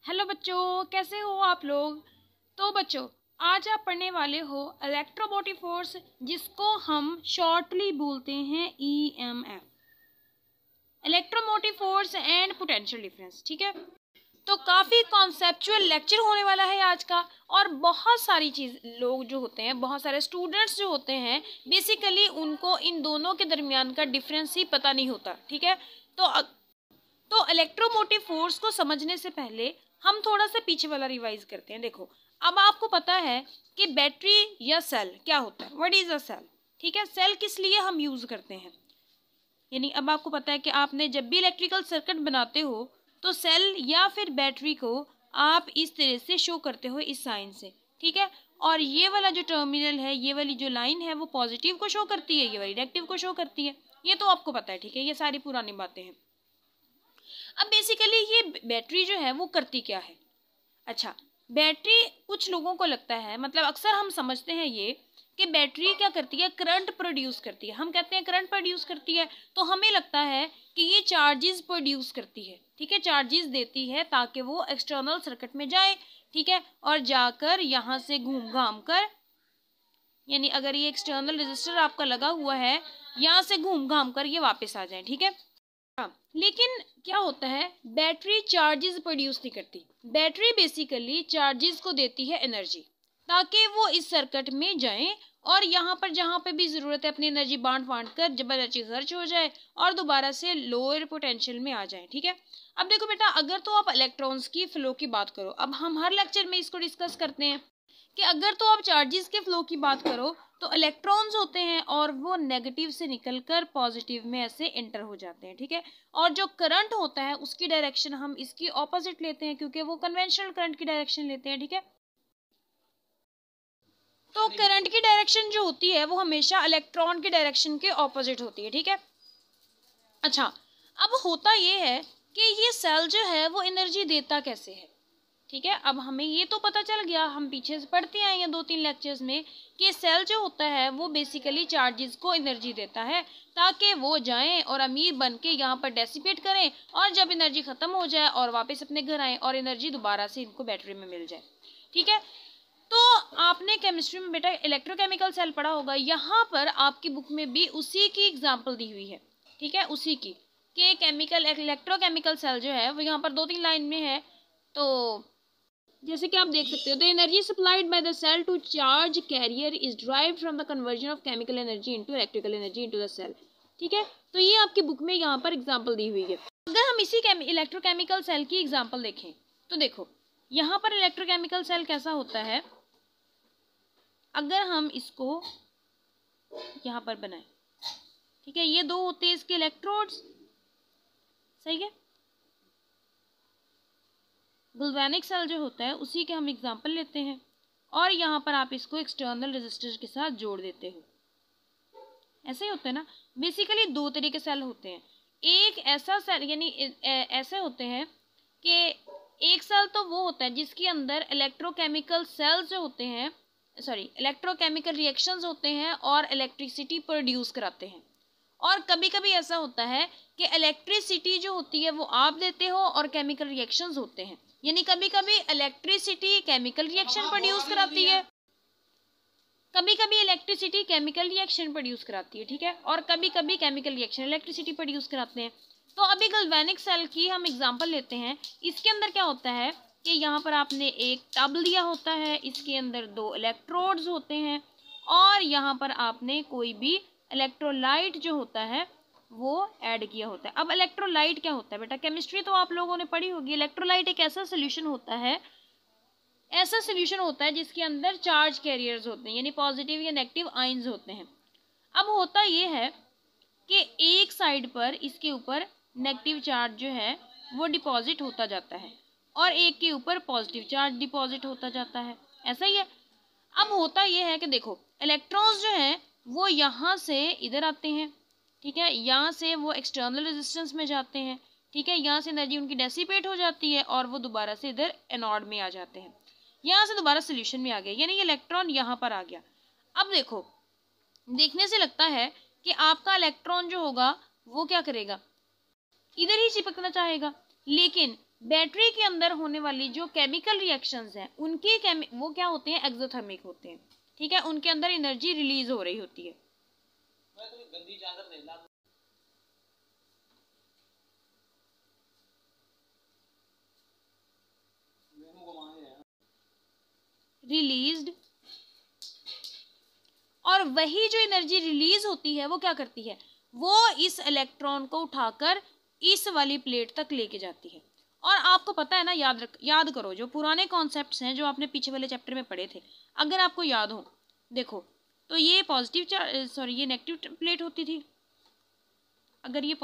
Hello बच्चों, कैसे हो आप लोग। तो बच्चों, आज आप पढ़ने वाले हो इलेक्ट्रोमोटिव फोर्स, जिसको हम शॉर्टली बोलते हैं EMF, electromotive force and potential difference. ठीक है, तो काफ़ी कॉन्सेप्चुअल लेक्चर होने वाला है आज का। और बहुत सारी चीज़ लोग जो होते हैं, बहुत सारे स्टूडेंट्स जो होते हैं, बेसिकली उनको इन दोनों के दरमियान का डिफरेंस ही पता नहीं होता। ठीक है, तो इलेक्ट्रोमोटिव फोर्स को समझने से पहले हम थोड़ा सा पीछे वाला रिवाइज करते हैं। देखो, अब आपको पता है कि बैटरी या सेल क्या होता है, व्हाट इज अ सेल। ठीक है, सेल किस लिए हम यूज करते हैं, यानी अब आपको पता है कि आपने जब भी इलेक्ट्रिकल सर्किट बनाते हो तो सेल या फिर बैटरी को आप इस तरह से शो करते हो, इस साइन से। ठीक है, और ये वाला जो टर्मिनल है, ये वाली जो लाइन है, वो पॉजिटिव को शो करती है, ये वाली नेगेटिव को शो करती है। ये तो आपको पता है। ठीक है, ये सारी पुरानी बातें हैं। अब बेसिकली ये बैटरी जो है वो करती क्या है। अच्छा, बैटरी कुछ लोगों को लगता है, मतलब अक्सर हम समझते हैं ये कि बैटरी क्या करती है, करंट प्रोड्यूस करती है। हम कहते हैं करंट प्रोड्यूस करती है, तो हमें लगता है कि ये चार्जेस प्रोड्यूस करती है। ठीक है, चार्जेस देती है ताकि वो एक्सटर्नल सर्किट में जाए। ठीक है, और जाकर यहाँ से घूम घाम कर, यानी अगर ये एक्सटर्नल रेजिस्टर आपका लगा हुआ है, यहाँ से घूम घाम कर ये वापस आ जाए। ठीक है, लेकिन क्या होता है, बैटरी चार्जेस प्रोड्यूस नहीं करती। बैटरी बेसिकली चार्जेस को देती है एनर्जी, ताकि वो इस सर्किट में जाएं और यहाँ पर जहाँ पे भी ज़रूरत है अपनी एनर्जी बांट कर जब एनर्जी खर्च हो जाए और दोबारा से लोअर पोटेंशियल में आ जाए। ठीक है, अब देखो बेटा, अगर तो आप इलेक्ट्रॉन्स की फ्लो की बात करो, अब हम हर लेक्चर में इसको डिस्कस करते हैं कि अगर तो आप चार्जेस के फ्लो की बात करो तो इलेक्ट्रॉन्स होते हैं और वो नेगेटिव से निकलकर पॉजिटिव में ऐसे एंटर हो जाते हैं। ठीक है, और जो करंट होता है उसकी डायरेक्शन हम इसकी ऑपोजिट लेते हैं, क्योंकि वो कन्वेंशनल करंट की डायरेक्शन लेते हैं। ठीक है, तो करंट की डायरेक्शन जो होती है वो हमेशा इलेक्ट्रॉन की डायरेक्शन के ऑपोजिट होती है। ठीक है, अच्छा, अब होता ये है कि ये सेल जो है वो एनर्जी देता कैसे है। ठीक है, अब हमें ये तो पता चल गया, हम पीछे से पढ़ते आए हैं 2-3 लेक्चर्स में, कि सेल जो होता है वो बेसिकली चार्जेस को एनर्जी देता है ताकि वो जाएं और अमीर बन के यहाँ पर डेसिपेट करें, और जब एनर्जी ख़त्म हो जाए और वापस अपने घर आएँ और एनर्जी दोबारा से इनको बैटरी में मिल जाए। ठीक है, तो आपने केमिस्ट्री में बेटा इलेक्ट्रोकेमिकल सेल पढ़ा होगा, यहाँ पर आपकी बुक में भी उसी की एग्जाम्पल दी हुई है। ठीक है, उसी की, कि केमिकल इलेक्ट्रोकेमिकल सेल जो है वो यहाँ पर 2-3 लाइन में है। तो जैसे कि आप देख सकते हो, the energy supplied by the cell to charge carrier is derived from the conversion of chemical energy into electrical energy into the cell. ठीक है, तो ये आपकी बुक में यहाँ पर एग्जांपल दी हुई है। अगर हम इसी इलेक्ट्रोकेमिकल सेल की एग्जांपल देखें तो देखो, यहाँ पर इलेक्ट्रोकेमिकल सेल कैसा होता है, अगर हम इसको यहाँ पर बनाएं। ठीक है, ये दो होते हैं इसके इलेक्ट्रोड्स, सही है। गैल्वेनिक सेल जो होता है उसी के हम एग्जांपल लेते हैं, और यहाँ पर आप इसको एक्सटर्नल रेजिस्टर के साथ जोड़ देते हो। ऐसे ही होता है ना। बेसिकली दो तरह के सेल होते हैं। एक ऐसा सेल, यानी ऐसे होते हैं कि एक सेल तो वो होता है जिसके अंदर इलेक्ट्रोकेमिकल सेल्स जो होते हैं, इलेक्ट्रोकेमिकल रिएक्शंस होते हैं और इलेक्ट्रिसिटी प्रोड्यूस कराते हैं। और कभी कभी ऐसा होता है कि इलेक्ट्रिसिटी जो होती है वो आप देते हो और केमिकल रिएक्शंस होते हैं, यानी कभी कभी इलेक्ट्रिसिटी केमिकल रिएक्शन प्रोड्यूस कराती है, कभी कभी इलेक्ट्रिसिटी केमिकल रिएक्शन प्रोड्यूस कराती है। ठीक है, और कभी कभी केमिकल रिएक्शन इलेक्ट्रिसिटी प्रोड्यूस कराते हैं। तो अभी गैल्वेनिक सेल की हम एग्जांपल लेते हैं। इसके अंदर क्या होता है कि यहाँ पर आपने एक टब लिया होता है, इसके अंदर 2 इलेक्ट्रोड्स होते हैं, और यहाँ पर आपने कोई भी इलेक्ट्रोलाइट जो होता है वो ऐड किया होता है। अब इलेक्ट्रोलाइट क्या होता है बेटा, केमिस्ट्री तो आप लोगों ने पढ़ी होगी। इलेक्ट्रोलाइट एक ऐसा सोल्यूशन होता है, जिसके अंदर चार्ज कैरियर्स होते हैं, यानी पॉजिटिव या नेगेटिव आयंस होते हैं। अब होता ये है कि एक साइड पर इसके ऊपर नेगेटिव चार्ज जो है वो डिपॉजिट होता जाता है और एक के ऊपर पॉजिटिव चार्ज डिपॉजिट होता जाता है, ऐसा ही है। अब होता ये है कि देखो, इलेक्ट्रॉन्स जो हैं वो यहाँ से इधर आते हैं। ठीक है, यहाँ से वो एक्सटर्नल रेजिस्टेंस में जाते हैं। ठीक है, यहाँ से एनर्जी उनकी डेसिपेट हो जाती है और वो दोबारा से इधर एनोड में आ जाते हैं, यहाँ से दोबारा सोल्यूशन में आ गया, यानी ये इलेक्ट्रॉन यहाँ पर आ गया। अब देखो, देखने से लगता है कि आपका इलेक्ट्रॉन जो होगा वो क्या करेगा, इधर ही चिपकना चाहेगा, लेकिन बैटरी के अंदर होने वाली जो केमिकल रिएक्शंस हैं उनकी वो क्या होते हैं, एक्सोथर्मिक होते हैं, ठीक है, उनके अंदर एनर्जी रिलीज हो रही होती है। रिलीज्ड, और वही जो एनर्जी रिलीज होती है वो क्या करती है, वो इस इलेक्ट्रॉन को उठाकर इस वाली प्लेट तक लेके जाती है। और आपको पता है ना, याद करो जो पुराने कॉन्सेप्ट्स हैं जो आपने पीछे वाले चैप्टर में पढ़े थे, अगर आपको याद हो, देखो तो ये ये नेगेटिव प्लेट होती थी। अगर ये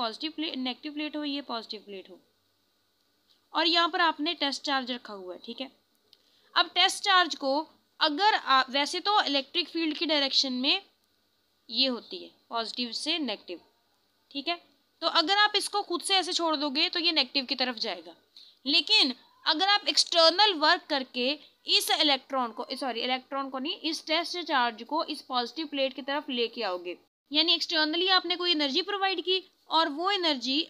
नेगेटिव प्लेट हो, ये पॉजिटिव प्लेट हो, और यहाँ पर आपने टेस्ट चार्ज रखा हुआ है, ठीक है। अब टेस्ट चार्ज को अगर आप, वैसे तो इलेक्ट्रिक फील्ड की डायरेक्शन में ये होती है पॉजिटिव से नेगेटिव, ठीक है, तो अगर आप इसको खुद से ऐसे छोड़ दोगे तो ये नेगेटिव की तरफ जाएगा। लेकिन अगर आप एक्सटर्नल वर्क करके इस इलेक्ट्रॉन को नहीं, इस टेस्ट चार्ज को इस पॉजिटिव प्लेट की तरफ लेके आओगे, यानी एक्सटर्नली आपने कोई एनर्जी प्रोवाइड की और वो एनर्जी,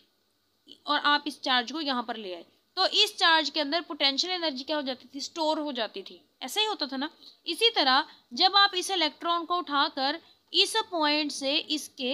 और आप इस चार्ज को यहाँ पर ले आए, तो इस चार्ज के अंदर पोटेंशियल एनर्जी क्या हो जाती थी, स्टोर हो जाती थी। ऐसा ही होता था ना। इसी तरह जब आप इस इलेक्ट्रॉन को उठाकर इस पॉइंट से इसके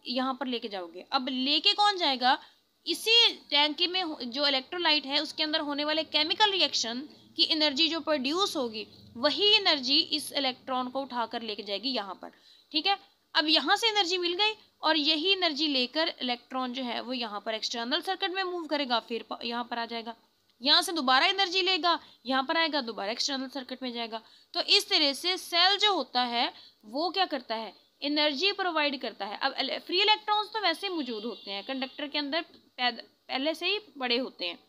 यहाँ पर लेके जाओगे, अब लेके कौन जाएगा, इसी टैंकी में जो इलेक्ट्रोलाइट है उसके अंदर होने वाले केमिकल रिएक्शन की एनर्जी जो प्रोड्यूस होगी, वही एनर्जी इस इलेक्ट्रॉन को उठाकर लेके जाएगी यहाँ पर, ठीक है। अब यहाँ से एनर्जी मिल गई और यही एनर्जी लेकर इलेक्ट्रॉन जो है वो यहाँ पर एक्सटर्नल सर्किट में मूव करेगा, फिर यहाँ पर आ जाएगा, यहाँ से दोबारा एनर्जी लेगा, यहाँ पर आएगा, दोबारा एक्सटर्नल सर्किट में जाएगा। तो इस तरह से सेल जो होता है वो क्या करता है, एनर्जी प्रोवाइड करता है। अब फ्री इलेक्ट्रॉन्स तो वैसे मौजूद होते हैं कंडक्टर के अंदर, पहले से ही बड़े होते हैं।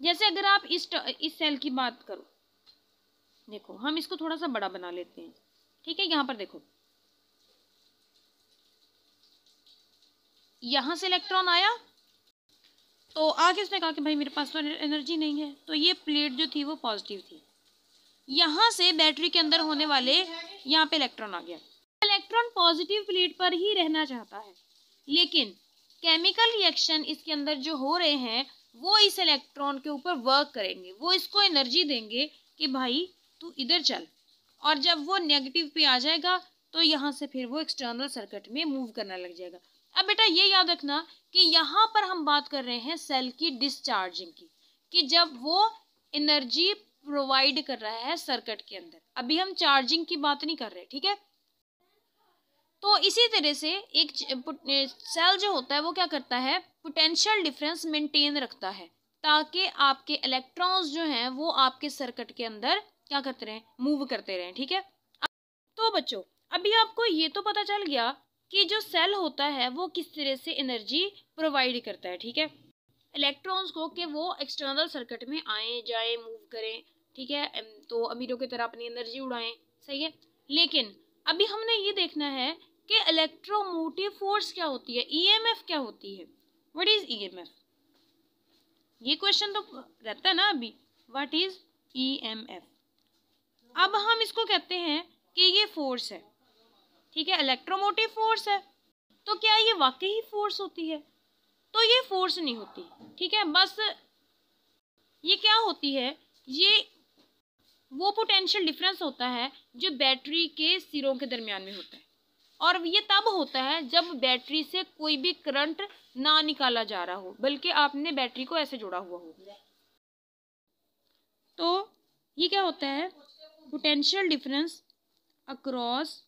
जैसे अगर आप इस सेल की बात करो, देखो हम इसको थोड़ा सा बड़ा बना लेते हैं, ठीक है। यहाँ पर देखो, यहाँ से इलेक्ट्रॉन आया तो आगे उसने कहा कि भाई मेरे पास तो एनर्जी नहीं है, तो ये प्लेट जो थी वो पॉजिटिव थी। यहाँ से बैटरी के अंदर होने वाले यहाँ पे इलेक्ट्रॉन आ गया। इलेक्ट्रॉन पॉजिटिव प्लेट पर ही रहना चाहता है, लेकिन केमिकल रिएक्शन इसके अंदर जो हो रहे हैं वो इस इलेक्ट्रॉन के ऊपर वर्क करेंगे, वो इसको एनर्जी देंगे कि भाई तू इधर चल, और जब वो नेगेटिव पे आ जाएगा तो यहाँ से फिर वो एक्सटर्नल सर्किट में मूव करने लग जाएगा। अब बेटा ये याद रखना कि यहाँ पर हम बात कर रहे हैं सेल की डिस्चार्जिंग की, कि जब वो एनर्जी प्रोवाइड कर रहा है सर्किट के अंदर, अभी हम चार्जिंग की बात नहीं कर रहे, ठीक है। तो इसी तरह से एक सेल जो होता है वो क्या करता है, पोटेंशियल डिफरेंस मेंटेन रखता है, ताकि आपके इलेक्ट्रॉन्स जो हैं वो आपके सर्किट के अंदर क्या करते रहें, मूव करते रहें, ठीक है। तो बच्चों अभी आपको ये तो पता चल गया कि जो सेल होता है वो किस तरह से एनर्जी प्रोवाइड करता है, ठीक है, इलेक्ट्रॉन्स को, कि वो एक्सटर्नल सर्किट में आए जाए मूव करें, ठीक है, तो अमीरों की तरह अपनी एनर्जी उड़ाएं, सही है। लेकिन अभी हमने ये देखना है कि इलेक्ट्रोमोटिव फोर्स क्या होती है, ईएमएफ क्या होती है, व्हाट इज ईएमएफ, ये क्वेश्चन तो रहता है ना अभी, व्हाट इज ईएमएफ। अब हम इसको कहते हैं कि ये फोर्स है, ठीक है, इलेक्ट्रोमोटिव फोर्स है। तो क्या ये वाकई ही फोर्स होती है, तो ये फोर्स नहीं होती, ठीक है। बस ये क्या होती है, ये वो पोटेंशियल डिफरेंस होता है जो बैटरी के सिरों के दरमियान में होता है, और ये तब होता है जब बैटरी से कोई भी करंट ना निकाला जा रहा हो, बल्कि आपने बैटरी को ऐसे जोड़ा हुआ हो। तो ये क्या होता है, potential difference across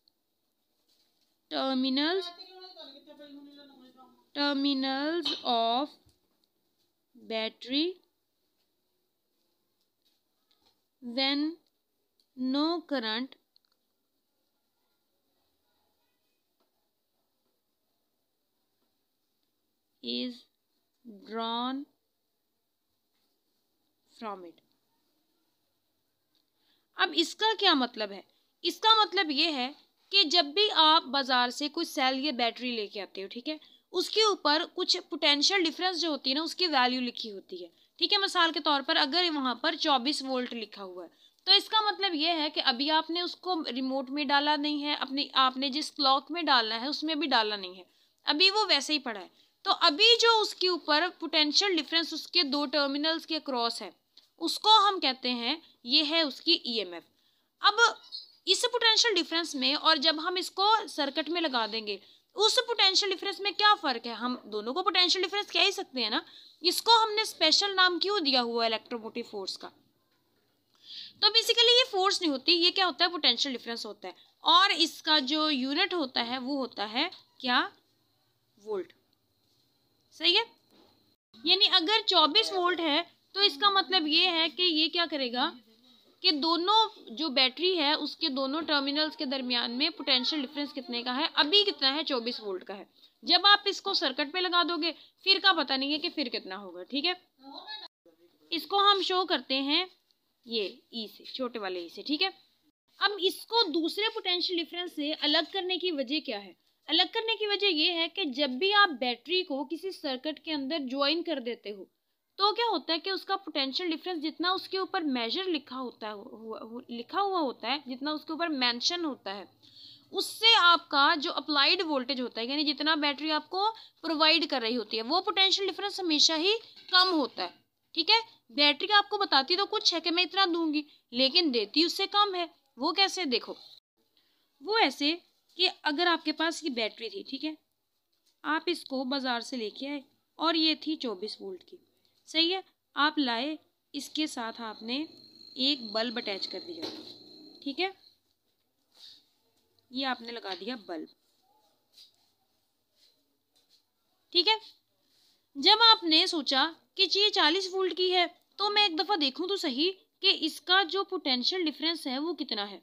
terminals of battery when no current is drawn from it। अब इसका क्या मतलब है, इसका मतलब ये है कि जब भी आप बाजार से कुछ सेल या बैटरी लेके आते हो, ठीक है, उसके ऊपर कुछ पोटेंशियल डिफरेंस जो होती है ना उसकी वैल्यू लिखी होती है, ठीक है। मिसाल के तौर पर अगर वहाँ पर 24 वोल्ट लिखा हुआ है, तो इसका मतलब ये है कि अभी आपने उसको रिमोट में डाला नहीं है, आपने जिस क्लॉक में डालना है उसमें भी डाला नहीं है, अभी वो वैसे ही पड़ा है। तो अभी जो उसके ऊपर पोटेंशियल डिफरेंस उसके दो टर्मिनल्स के क्रॉस है, उसको हम कहते हैं ये है उसकी ईएमएफ। अब इस पोटेंशियल डिफरेंस में और जब हम इसको सर्किट में लगा देंगे, उस पोटेंशियल डिफरेंस में क्या फ़र्क है, हम दोनों को पोटेंशियल डिफरेंस कह ही सकते हैं ना। इसको हमने स्पेशल नाम क्यों दिया हुआ है इलेक्ट्रोमोटिव फोर्स का। तो बेसिकली ये फोर्स नहीं होती, ये क्या होता है, पोटेंशियल डिफरेंस होता है। और इसका जो यूनिट होता है वो होता है क्या, वोल्ट। सही है। यानी अगर 24 वोल्ट है तो इसका मतलब ये है कि ये क्या करेगा कि दोनों जो बैटरी है उसके दोनों टर्मिनल्स के दरमियान में पोटेंशियल डिफरेंस कितने का है, अभी कितना है, 24 वोल्ट का है। जब आप इसको सर्किट पे लगा दोगे फिर का पता नहीं है कि फिर कितना होगा। ठीक है, इसको हम शो करते हैं ये ई से, छोटे वाले ई से। ठीक है, अब इसको दूसरे पोटेंशियल डिफरेंस से अलग करने की वजह क्या है, अलग करने की वजह ये है कि जब भी आप बैटरी को किसी सर्किट के अंदर ज्वाइन कर देते हो तो क्या होता है कि उसका पोटेंशियल डिफरेंस जितना उसके ऊपर मेजर लिखा हुआ होता है, जितना उसके ऊपर मेंशन होता है, उससे आपका जो अप्लाइड वोल्टेज होता है, यानी जितना बैटरी आपको प्रोवाइड कर रही होती है, वो पोटेंशियल डिफरेंस हमेशा ही कम होता है। ठीक है, बैटरी आपको बताती तो कुछ है कि मैं इतना दूंगी, लेकिन देती उससे कम है। वो कैसे, देखो, वो ऐसे कि अगर आपके पास ये बैटरी थी, ठीक है, आप इसको बाजार से लेके आए और ये थी 24 वोल्ट की। सही है, आप लाए, इसके साथ आपने एक बल्ब अटैच कर दिया। ठीक है, ये आपने लगा दिया बल्ब। ठीक है, जब आपने सोचा कि ये 40 वोल्ट की है तो मैं एक दफ़ा देखूं तो सही कि इसका जो पोटेंशियल डिफरेंस है वो कितना है।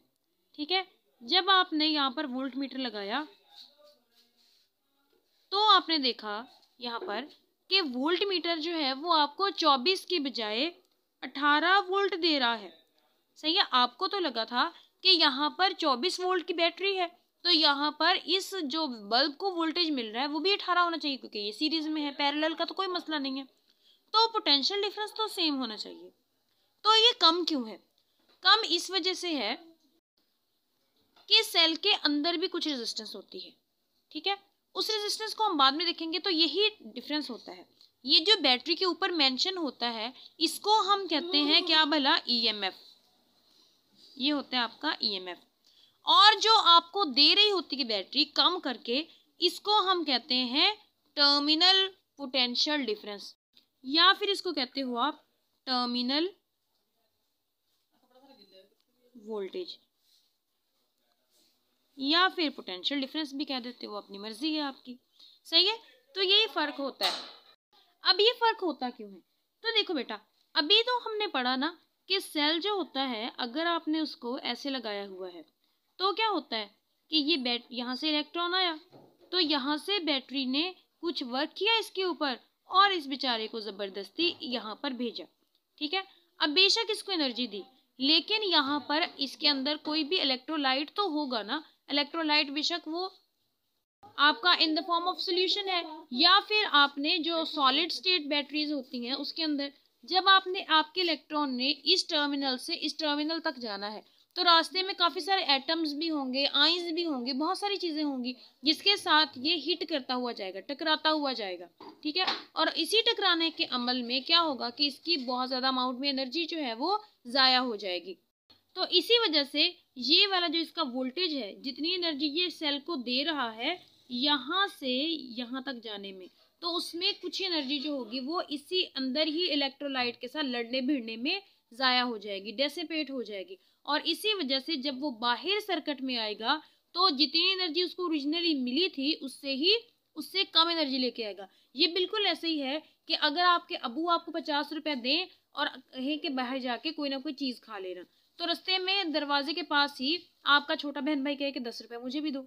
ठीक है, जब आपने यहाँ पर वोल्ट मीटर लगाया तो आपने देखा यहाँ पर कि वोल्ट मीटर जो है वो आपको 24 की बजाय 18 वोल्ट दे रहा है। सही है, आपको तो लगा था कि यहाँ पर 24 वोल्ट की बैटरी है तो यहाँ पर इस जो बल्ब को वोल्टेज मिल रहा है वो भी 18 होना चाहिए, क्योंकि ये सीरीज में है, पैरेलल का तो कोई मसला नहीं है, तो पोटेंशियल डिफरेंस तो सेम होना चाहिए। तो ये कम क्यों है, कम इस वजह से है कि सेल के अंदर भी कुछ रेजिस्टेंस होती है। ठीक है, उस रेजिस्टेंस को हम बाद में देखेंगे, तो यही डिफरेंस होता है। ये जो बैटरी के ऊपर मेंशन होता है इसको हम कहते हैं क्या भला, ईएमएफ। ये होता है आपका ईएमएफ। और जो आपको दे रही होती है बैटरी कम करके, इसको हम कहते हैं टर्मिनल पोटेंशियल डिफरेंस, या फिर इसको कहते हो आप टर्मिनल वोल्टेज, या फिर पोटेंशियल डिफरेंस भी कह देते हो, अपनी मर्जी है आपकी। सही है, तो यही फर्क होता है। अब ये फर्क होता क्यों है, तो देखो बेटा, अभी तो हमने पढ़ा ना कि सेल जो होता है अगर आपने उसको ऐसे लगाया हुआ है तो क्या होता है कि ये यहाँ से इलेक्ट्रॉन आया तो यहाँ से बैटरी ने कुछ वर्क किया इसके ऊपर और इस बेचारे को ज़बरदस्ती यहाँ पर भेजा। ठीक है, अब बेशक इसको एनर्जी दी, लेकिन यहाँ पर इसके अंदर कोई भी इलेक्ट्रोलाइट तो होगा ना। इलेक्ट्रोलाइट बेशक वो आपका in the form of solution है, या फिर आपने जो सॉलिड स्टेट बैटरीज होती हैं उसके अंदर जब आपके इलेक्ट्रॉन ने इस टर्मिनल से इस टर्मिनल तक जाना है तो रास्ते में काफ़ी सारे एटम्स भी होंगे, आइंस भी होंगे, बहुत सारी चीज़ें होंगी जिसके साथ ये हिट करता हुआ जाएगा, टकराता हुआ जाएगा। ठीक है, और इसी टकराने के अमल में क्या होगा कि इसकी बहुत ज़्यादा अमाउंट में एनर्जी जो है वो ज़ाया हो जाएगी। तो इसी वजह से ये वाला जो इसका वोल्टेज है, जितनी एनर्जी ये सेल को दे रहा है यहाँ से यहाँ तक जाने में, तो उसमें कुछ एनर्जी जो होगी वो इसी अंदर ही इलेक्ट्रोलाइट के साथ लड़ने भिड़ने में ज़ाया हो जाएगी, डेसिपेट हो जाएगी। और इसी वजह से जब वो बाहर सर्किट में आएगा तो जितनी एनर्जी उसको ओरिजिनली मिली थी उससे कम एनर्जी लेके आएगा। ये बिल्कुल ऐसे ही है कि अगर आपके अबू आपको 50 रुपये दें और कहें कि बाहर जाके कोई ना कोई चीज़ खा लेना, तो रास्ते में दरवाजे के पास ही आपका छोटा बहन भाई कहे कि 10 रुपये मुझे भी दो,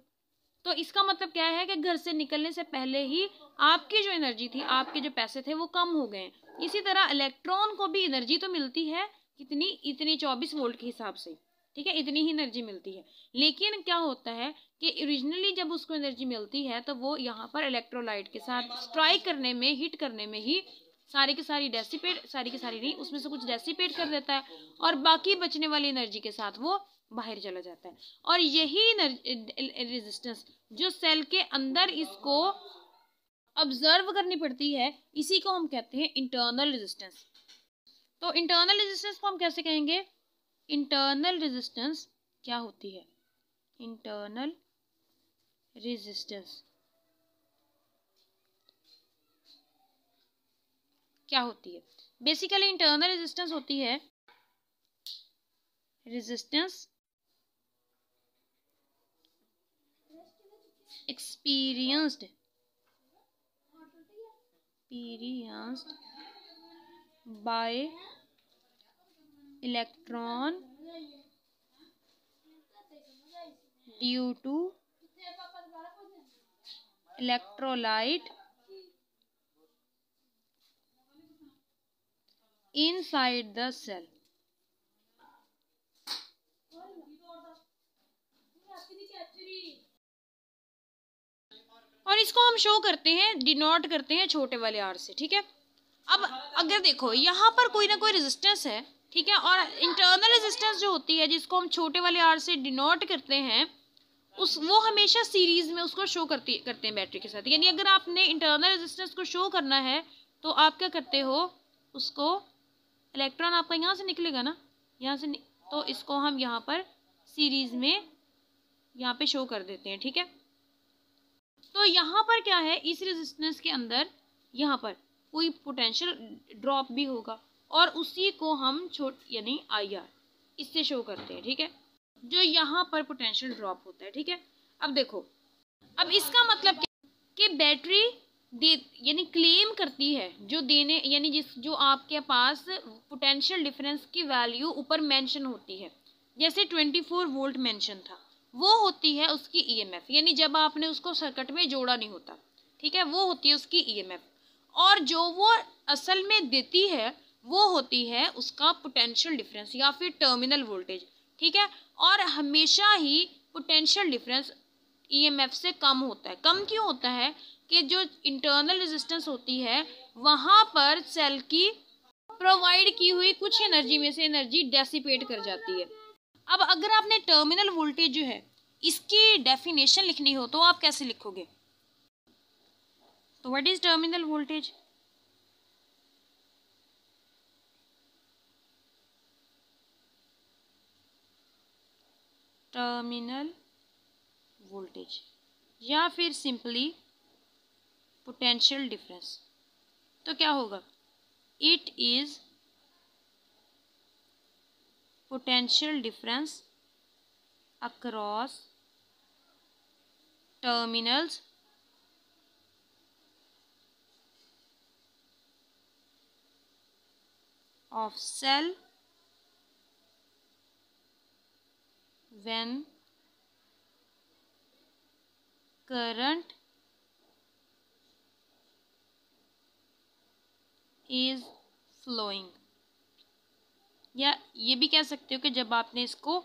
तो इसका मतलब क्या है कि घर से निकलने से पहले ही आपकी जो एनर्जी थी, आपके जो पैसे थे वो कम हो गए। इसी तरह इलेक्ट्रॉन को भी एनर्जी तो मिलती है कितनी, इतनी 24 वोल्ट के हिसाब से। ठीक है, इतनी ही एनर्जी मिलती है, लेकिन क्या होता है कि ओरिजिनली जब उसको एनर्जी मिलती है तो वो यहाँ पर इलेक्ट्रोलाइट के साथ स्ट्राइक करने में, हिट करने में ही सारी की सारी नहीं, उसमें से कुछ डेसिपेट कर देता है और बाकी बचने वाली एनर्जी के साथ वो बाहर चला जाता है। और यही रेजिस्टेंस जो सेल के अंदर इसको ऑब्जर्व करनी पड़ती है, इसी को हम कहते हैं इंटरनल रेजिस्टेंस। तो इंटरनल रेजिस्टेंस को हम कैसे कहेंगे? इंटरनल रेजिस्टेंस क्या होती है? इंटरनल रेजिस्टेंस क्या होती है? बेसिकली इंटरनल रेजिस्टेंस होती है resistance experienced by electron due to electrolyte inside the cell। और इसको हम शो करते हैं, डिनोट करते हैं छोटे वाले आर से, ठीक है। अब अगर देखो यहाँ पर कोई ना कोई रेजिस्टेंस है, ठीक है, और इंटरनल रेजिस्टेंस जो होती है जिसको हम छोटे वाले आर से डिनोट करते हैं, वो हमेशा सीरीज में उसको शो करते हैं बैटरी के साथ। यानी अगर आपने इंटरनल रेजिस्टेंस को शो करना है तो आप क्या करते हो, उसको इलेक्ट्रॉन आपका यहाँ से निकलेगा ना, यहाँ से तो इसको हम यहाँ पर सीरीज में यहाँ पे शो कर देते हैं, ठीक है। तो यहाँ पर क्या है, इस रेजिस्टेंस के अंदर यहाँ पर कोई पोटेंशियल ड्रॉप भी होगा और उसी को हम यानी IR इससे शो करते हैं, ठीक है, जो यहाँ पर पोटेंशियल ड्रॉप होता है, ठीक है। अब देखो, अब इसका मतलब क्या कि बैटरी यानी क्लेम करती है जो देने, यानी जो आपके पास पोटेंशियल डिफरेंस की वैल्यू ऊपर मेंशन होती है, जैसे 24 वोल्ट मेंशन था, वो होती है उसकी EMF, यानी जब आपने उसको सर्किट में जोड़ा नहीं होता, ठीक है, वो होती है उसकी EMF। और जो वो असल में देती है वो होती है उसका पोटेंशियल डिफरेंस या फिर टर्मिनल वोल्टेज, ठीक है। और हमेशा ही पोटेंशियल डिफरेंस EMF से कम होता है। कम क्यों होता है कि जो इंटरनल रेजिस्टेंस होती है वहाँ पर सेल की प्रोवाइड की हुई कुछ एनर्जी में से एनर्जी डेसिपेट कर जाती है। अब अगर आपने टर्मिनल वोल्टेज जो है इसकी डेफिनेशन लिखनी हो तो आप कैसे लिखोगे? तो what is terminal voltage? Terminal voltage या फिर सिंपली पोटेंशियल डिफरेंस, तो क्या होगा? It is potential difference across terminals of cell when current is flowing, या ये भी कह सकते हो कि जब आपने इसको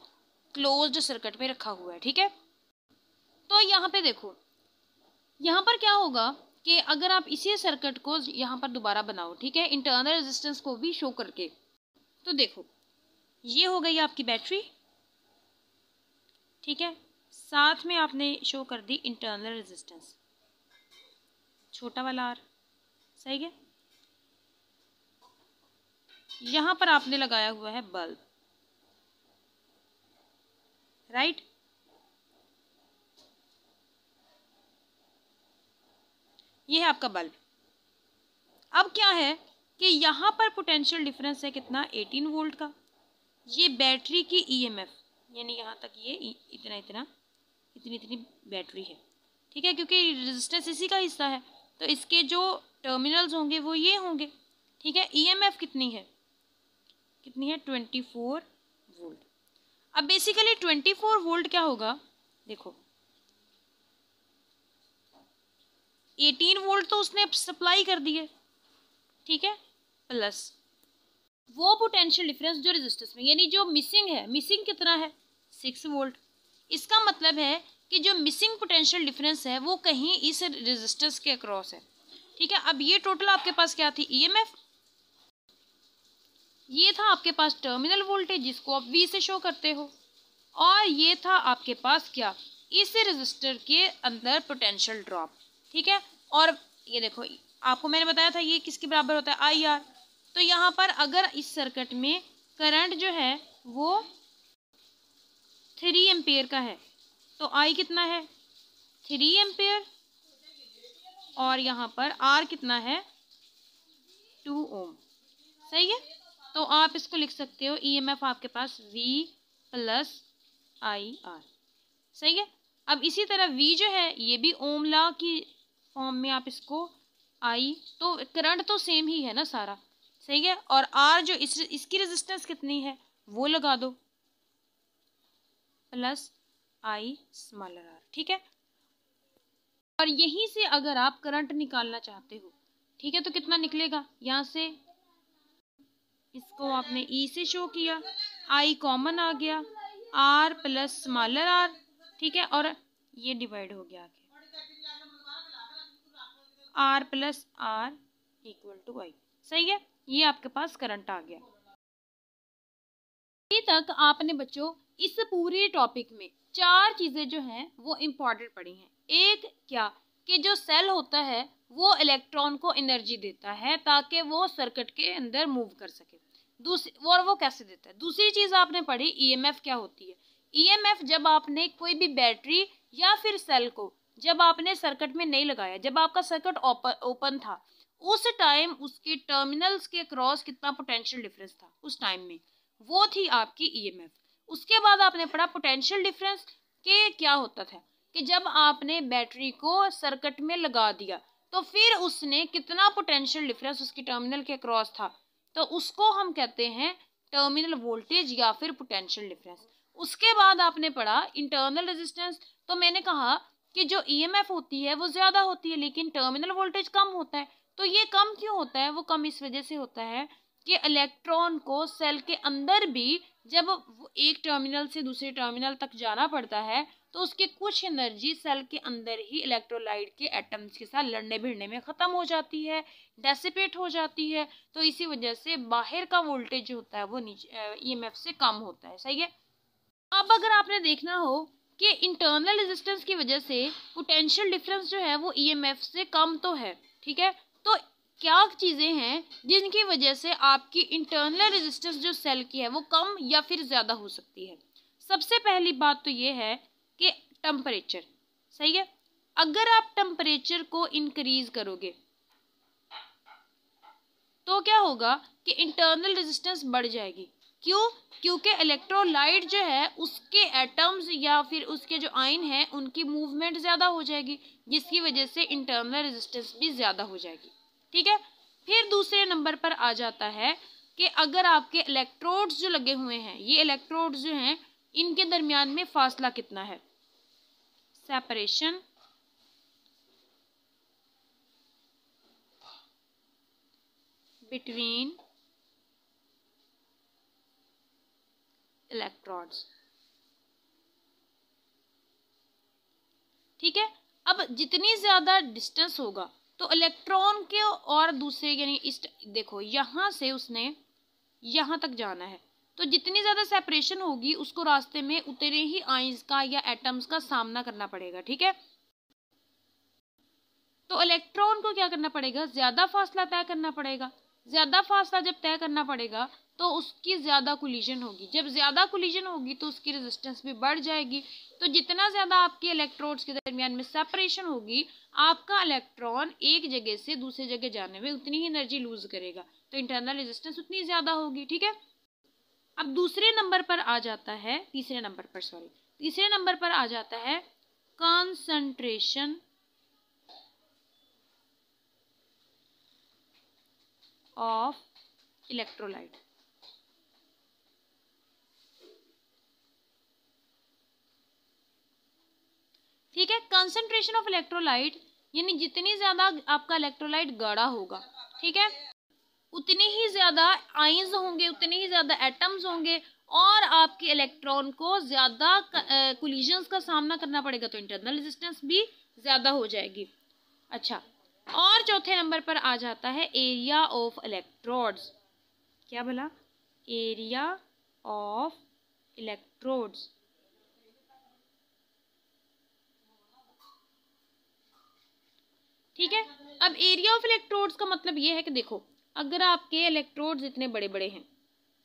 क्लोज्ड सर्किट में रखा हुआ है, ठीक है। तो यहाँ पे देखो, यहाँ पर क्या होगा कि अगर आप इसी सर्किट को यहाँ पर दोबारा बनाओ, ठीक है, इंटरनल रेजिस्टेंस को भी शो करके, तो देखो ये हो गई आपकी बैटरी, ठीक है, साथ में आपने शो कर दी इंटरनल रेजिस्टेंस, छोटा वाला आर, सही है। यहाँ पर आपने लगाया हुआ है बल्ब, राइट। ये है आपका बल्ब। अब क्या है कि यहाँ पर पोटेंशियल डिफरेंस है कितना? 18 वोल्ट का। ये बैटरी की EMF, यानी यहाँ तक ये इतना इतना इतनी इतनी बैटरी है, ठीक है, क्योंकि रेजिस्टेंस इसी का हिस्सा है, तो इसके जो टर्मिनल्स होंगे वो ये होंगे, ठीक है। EMF कितनी है? 24 वोल्ट। अब बेसिकली 24 वोल्ट क्या होगा? देखो 18 वोल्ट तो उसने सप्लाई कर दिए, ठीक है, प्लस वो पोटेंशियल डिफरेंस जो रेजिस्टेंस में, यानी जो मिसिंग है, मिसिंग कितना है? 6 वोल्ट। इसका मतलब है कि जो मिसिंग पोटेंशियल डिफरेंस है वो कहीं इस रेजिस्टेंस के अक्रॉस है, ठीक है। अब ये टोटल आपके पास क्या थी? EMF। ये था आपके पास टर्मिनल वोल्टेज जिसको आप V से शो करते हो, और ये था आपके पास क्या? इस रेजिस्टर के अंदर पोटेंशियल ड्रॉप, ठीक है। और ये देखो आपको मैंने बताया था ये किसके बराबर होता है, आई आर। तो यहाँ पर अगर इस सर्किट में करंट जो है वो 3 एम्पेयर का है तो आई कितना है 3 एम्पेयर, और यहाँ पर आर कितना है 2 ओम। सही है, तो आप इसको लिख सकते हो ईएमएफ आपके पास V प्लस आई आर। सही है, अब इसी तरह V जो है ये भी ओम लॉ की फॉर्म में आप इसको आई, तो करंट तो सेम ही है ना सारा। सही है, और R जो इसकी रेजिस्टेंस कितनी है वो लगा दो, प्लस आई स्मॉलर आर। ठीक है, और यहीं से अगर आप करंट निकालना चाहते हो, ठीक है, तो कितना निकलेगा, यहाँ से इसको आपने E से शो किया, I कॉमन आ गया, R प्लस स्मॉलर आर। ठीक है, और ये डिवाइड हो गया आगे, R plus R equal to I. सही है, ये आपके पास करंट आ गया। अभी तक आपने बच्चों इस पूरे टॉपिक में 4 चीजें जो हैं वो इम्पोर्टेंट पढ़ी हैं। एक क्या कि जो सेल होता है वो इलेक्ट्रॉन को एनर्जी देता है ताकि वो सर्किट के अंदर मूव कर सके। दूसरी, और वो कैसे देता है। दूसरी चीज आपने पढ़ी ईएमएफ क्या होती है। ईएमएफ जब आपने कोई भी बैटरी या फिर सेल को जब आपने सर्किट में नहीं लगाया, जब आपका सर्किट ओपन था, उस टाइम उसके टर्मिनल्स के क्रॉस कितना पोटेंशियल डिफरेंस था उस टाइम में, वो थी आपकी ईएमएफ। उसके बाद आपने पढ़ा पोटेंशियल डिफरेंस के क्या होता था कि जब आपने बैटरी को सर्किट में लगा दिया तो फिर उसने कितना पोटेंशियल डिफरेंस उसकी टर्मिनल के क्रॉस था, तो उसको हम कहते हैं टर्मिनल वोल्टेज या फिर पोटेंशियल डिफरेंस। उसके बाद आपने पढ़ा इंटरनल रेजिस्टेंस। तो मैंने कहा कि जो ईएमएफ होती है वो ज्यादा होती है लेकिन टर्मिनल वोल्टेज कम होता है। तो ये कम क्यों होता है, वो कम इस वजह से होता है कि इलेक्ट्रॉन को सेल के अंदर भी जब एक टर्मिनल से दूसरे टर्मिनल तक जाना पड़ता है तो उसकी कुछ एनर्जी सेल के अंदर ही इलेक्ट्रोलाइट के एटम्स के साथ लड़ने भिड़ने में ख़त्म हो जाती है, डेसिपेट हो जाती है। तो इसी वजह से बाहर का वोल्टेज जो होता है वो नीचे ईएमएफ से कम होता है। सही है, अब अगर आपने देखना हो कि इंटरनल रेजिस्टेंस की वजह से पोटेंशियल डिफरेंस जो है वो ईएमएफ से कम तो है, ठीक है, तो क्या चीज़ें हैं जिनकी वजह से आपकी इंटरनल रेजिस्टेंस जो सेल की है वो कम या फिर ज़्यादा हो सकती है। सबसे पहली बात तो ये है कि टेम्परेचर। सही है, अगर आप टेम्परेचर को इंक्रीज करोगे तो क्या होगा कि इंटरनल रेजिस्टेंस बढ़ जाएगी। क्यों, क्योंकि इलेक्ट्रोलाइट जो है उसके एटम्स या फिर उसके जो आयन है उनकी मूवमेंट ज़्यादा हो जाएगी जिसकी वजह से इंटरनल रेजिस्टेंस भी ज़्यादा हो जाएगी। ठीक है, फिर दूसरे नंबर पर आ जाता है कि अगर आपके इलेक्ट्रोड्स जो लगे हुए हैं, ये इलेक्ट्रोड्स जो हैं इनके दरमियान में फासला कितना है, सेपरेशन बिटवीन इलेक्ट्रोड्स। ठीक है, अब जितनी ज्यादा डिस्टेंस होगा तो इलेक्ट्रॉन के और दूसरे यानी इस देखो यहाँ से उसने यहाँ तक जाना है तो जितनी ज्यादा सेपरेशन होगी उसको रास्ते में उतने ही आयंस का या एटम्स का सामना करना पड़ेगा। ठीक है, तो इलेक्ट्रॉन को क्या करना पड़ेगा, ज्यादा फासला तय करना पड़ेगा। ज्यादा फासला जब तय करना पड़ेगा तो उसकी ज्यादा कोलिजन होगी, जब ज्यादा कोलिजन होगी तो उसकी रेजिस्टेंस भी बढ़ जाएगी। तो जितना ज्यादा आपके इलेक्ट्रोड्स के दरमियान में सेपरेशन होगी आपका इलेक्ट्रॉन एक जगह से दूसरी जगह जाने में उतनी ही एनर्जी लूज करेगा, तो इंटरनल रेजिस्टेंस उतनी ज्यादा होगी। ठीक है, अब दूसरे नंबर पर आ जाता है, तीसरे नंबर पर आ जाता है कंसंट्रेशन ऑफ इलेक्ट्रोलाइट। ठीक है, कंसंट्रेशन ऑफ इलेक्ट्रोलाइट यानी जितनी ज्यादा आपका इलेक्ट्रोलाइट गाढ़ा होगा, ठीक है, उतनी ही ज्यादा आयंस होंगे, उतने ही ज्यादा एटम्स होंगे और आपके इलेक्ट्रॉन को ज्यादा कोलिजन्स का सामना करना पड़ेगा, तो इंटरनल रेजिस्टेंस भी ज्यादा हो जाएगी। अच्छा, और चौथे नंबर पर आ जाता है एरिया ऑफ इलेक्ट्रोड्स। क्या बोला, एरिया ऑफ इलेक्ट्रोड्स। ठीक है। अब एरिया ऑफ इलेक्ट्रोड्स का मतलब ये है कि देखो, अगर आपके इलेक्ट्रोड्स इतने बड़े बड़े हैं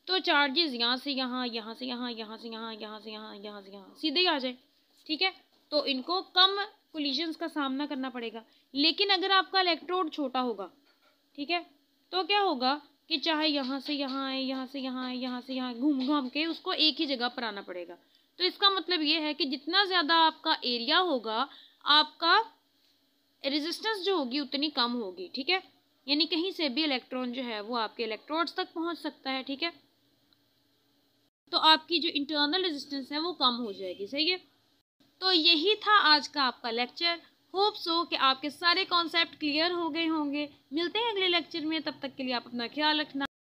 तो चार्जेस यहाँ से यहाँ, यहाँ से यहाँ, यहाँ से यहाँ, यहाँ से यहाँ, यहाँ से यहाँ सीधे ही आ जाए, ठीक है। तो इनको कम कोलिजन्स का सामना करना पड़ेगा। लेकिन अगर आपका इलेक्ट्रोड छोटा होगा, ठीक है, तो क्या होगा कि चाहे यहाँ से यहाँ आए, यहाँ से यहाँ आए, यहाँ से यहाँ, घूम घूम के उसको एक ही जगह पर आना पड़ेगा। तो इसका मतलब ये है कि जितना ज़्यादा आपका एरिया होगा, आपका रेजिस्टेंस जो होगी उतनी कम होगी, ठीक है। यानी कहीं से भी इलेक्ट्रॉन जो है वो आपके इलेक्ट्रोड्स तक पहुँच सकता है, ठीक है। तो आपकी जो इंटरनल रेजिस्टेंस है वो कम हो जाएगी, सही है। तो यही था आज का आपका लेक्चर। होप सो कि आपके सारे कॉन्सेप्ट क्लियर हो गए होंगे। मिलते हैं अगले लेक्चर में, तब तक के लिए आप अपना ख्याल रखना।